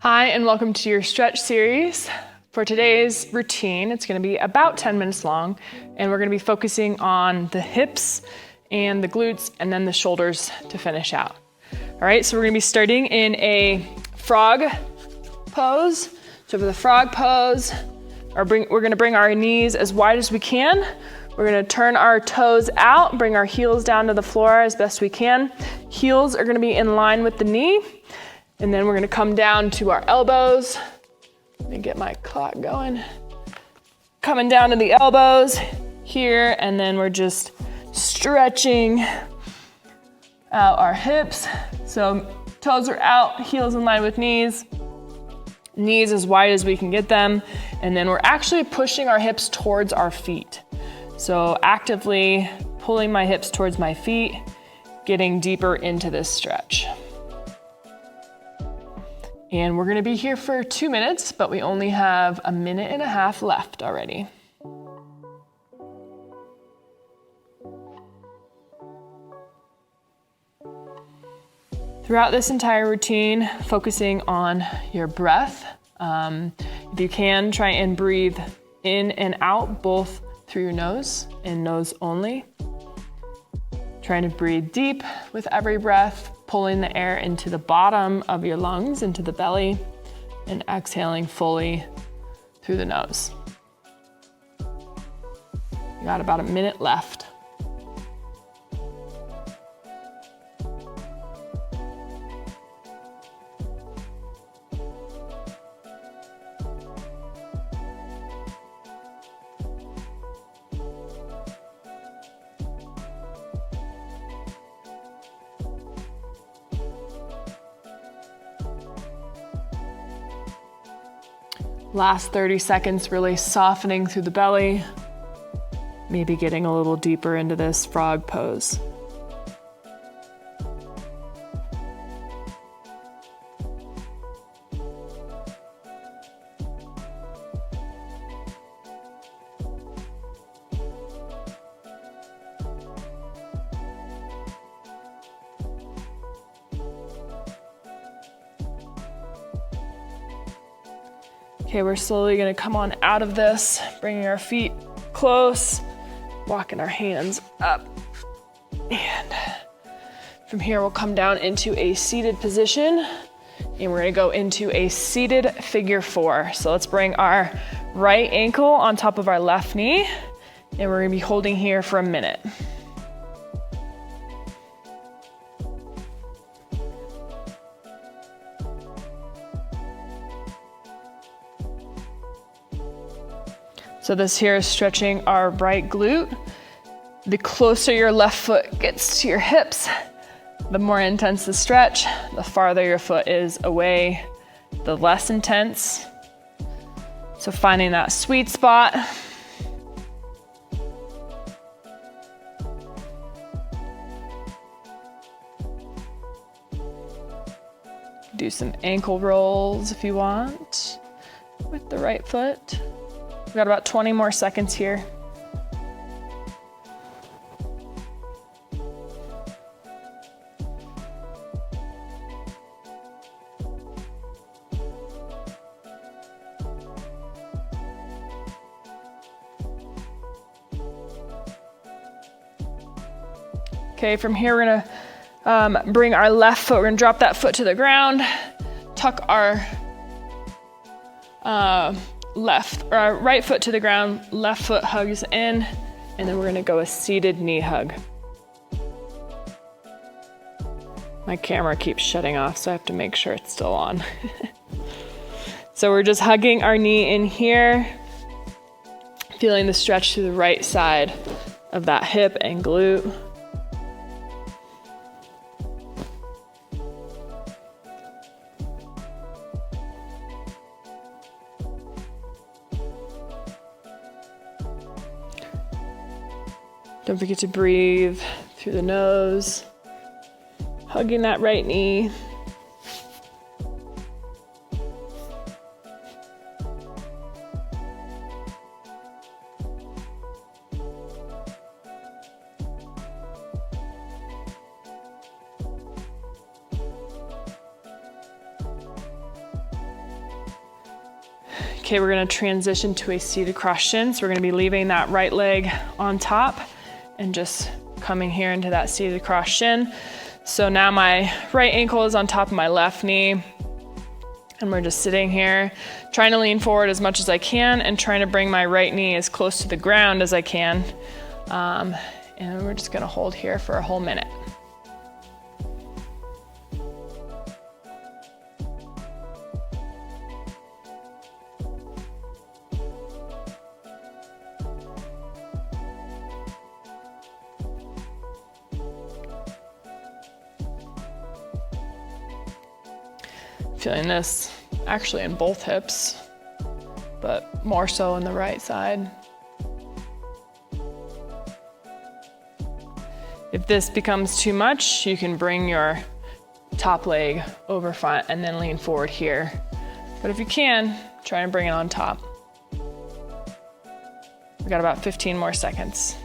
Hi, and welcome to your stretch series. For today's routine, it's going to be about 10 minutes long, and we're going to be focusing on the hips and the glutes and then the shoulders to finish out. All right, so we're going to be starting in a frog pose. So for the frog pose, we're going to bring our knees as wide as we can. We're going to turn our toes out, bring our heels down to the floor as best we can. Heels are going to be in line with the knee. And then we're gonna come down to our elbows. Let me get my clock going. Coming down to the elbows here, and then we're just stretching out our hips. So toes are out, heels in line with knees. Knees as wide as we can get them. And then we're actually pushing our hips towards our feet. So actively pulling my hips towards my feet, getting deeper into this stretch. And we're gonna be here for 2 minutes, but we only have 1.5 minutes left already. Throughout this entire routine, focusing on your breath. If you can, try and breathe in and out, both through your nose and nose only. Trying to breathe deep with every breath, pulling the air into the bottom of your lungs, into the belly, and exhaling fully through the nose. You got about 1 minute left. Last 30 seconds, really softening through the belly, maybe getting a little deeper into this frog pose. Okay, we're slowly gonna come on out of this, bringing our feet close, walking our hands up. And from here, we'll come down into a seated position, and we're gonna go into a seated figure 4. So let's bring our right ankle on top of our left knee, and we're gonna be holding here for 1 minute. So this here is stretching our right glute. The closer your left foot gets to your hips, the more intense the stretch. The farther your foot is away, the less intense. So finding that sweet spot. Do some ankle rolls if you want with the right foot. We've got about 20 more seconds here. Okay, from here we're gonna bring our left foot, we're gonna drop that foot to the ground, tuck our our right foot to the ground, left foot hugs in, and then we're gonna go a seated knee hug. My camera keeps shutting off, so I have to make sure it's still on. So we're just hugging our knee in here, feeling the stretch to the right side of that hip and glute. Don't forget to breathe through the nose, hugging that right knee. Okay, we're gonna transition to a seated cross shin. So we're gonna be leaving that right leg on top and just coming here into that seated cross shin. So now my right ankle is on top of my left knee, and we're just sitting here, trying to lean forward as much as I can and trying to bring my right knee as close to the ground as I can. And we're just gonna hold here for a whole minute. Feeling this actually in both hips, but more so in the right side. If this becomes too much, you can bring your top leg over front and then lean forward here. But if you can, try and bring it on top. We got about 15 more seconds.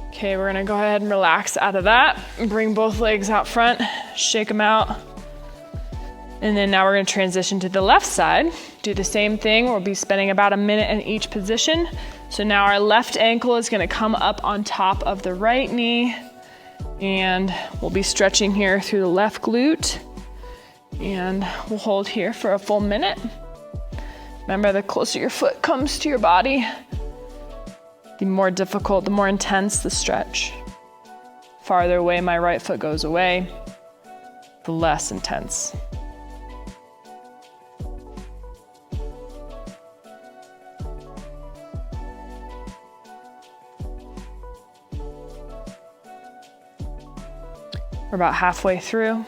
Okay, we're gonna go ahead and relax out of that. Bring both legs out front, shake them out. And then now we're gonna transition to the left side. Do the same thing. We'll be spending about a minute in each position. So now our left ankle is gonna come up on top of the right knee, and we'll be stretching here through the left glute. And we'll hold here for a full minute. Remember, the closer your foot comes to your body, the more difficult, the more intense the stretch. Farther away my right foot goes away, the less intense. We're about halfway through.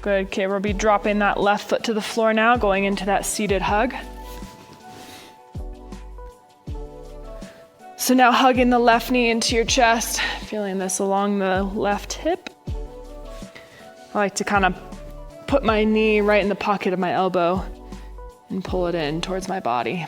Good, okay, we'll be dropping that left foot to the floor now, going into that seated hug. So now hugging the left knee into your chest, feeling this along the left hip. I like to kind of put my knee right in the pocket of my elbow and pull it in towards my body.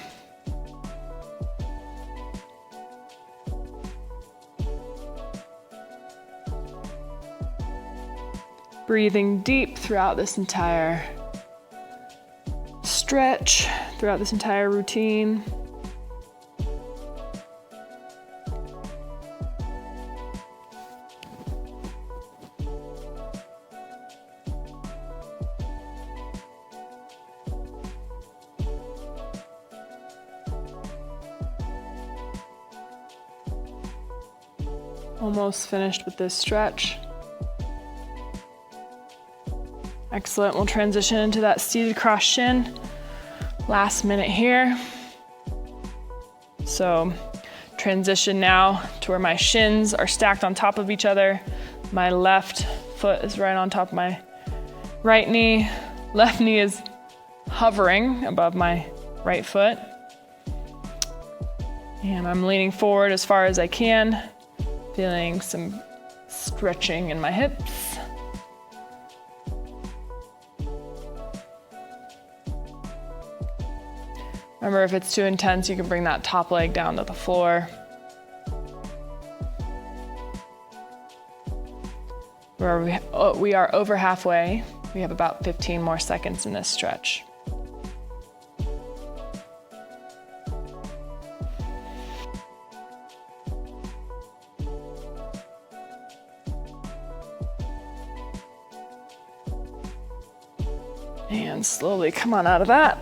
Breathing deep throughout this entire stretch, throughout this entire routine. Almost finished with this stretch. Excellent, we'll transition into that seated cross shin. Last minute here. So transition now to where my shins are stacked on top of each other. My left foot is right on top of my right knee. Left knee is hovering above my right foot. And I'm leaning forward as far as I can, feeling some stretching in my hips. Remember, if it's too intense, you can bring that top leg down to the floor. We are over halfway. We have about 15 more seconds in this stretch. And slowly come on out of that.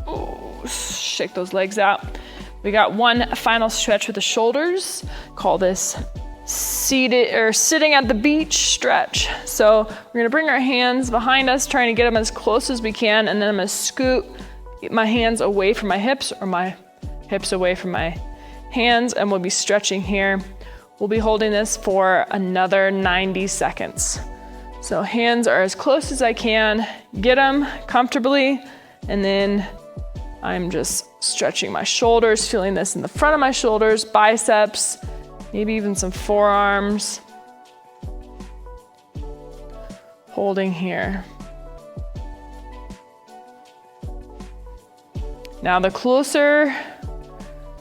Oh, shake those legs out. We got one final stretch with the shoulders. Call this seated or sitting at the beach stretch. So we're gonna bring our hands behind us, trying to get them as close as we can, and then I'm gonna scoot my hands away from my hips or my hips away from my hands, and we'll be stretching here. We'll be holding this for another 90 seconds. So hands are as close as I can, get them comfortably, and then I'm just stretching my shoulders, feeling this in the front of my shoulders, biceps, maybe even some forearms. Holding here. Now the closer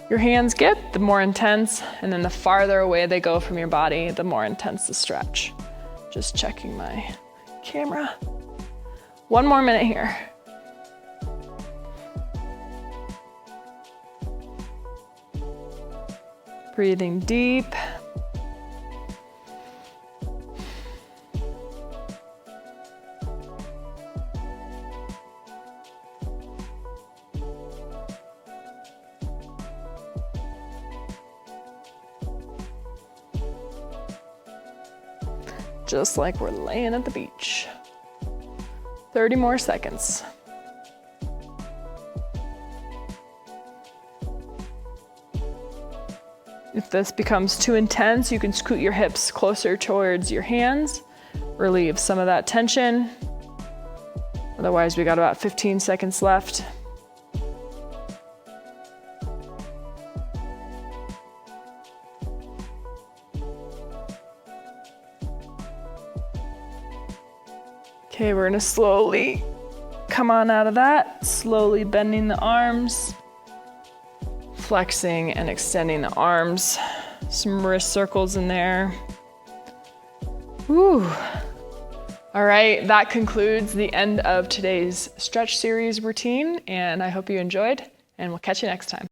your hands get, the more intense, and then the farther away they go from your body, the more intense the stretch. Just checking my camera. 1 more minute here. Breathing deep. Just like we're laying at the beach. 30 more seconds. If this becomes too intense, you can scoot your hips closer towards your hands, relieve some of that tension. Otherwise, we got about 15 seconds left. Okay, we're gonna slowly come on out of that, slowly bending the arms, flexing and extending the arms, some wrist circles in there. Woo. All right, that concludes the end of today's stretch series routine, and I hope you enjoyed, and we'll catch you next time.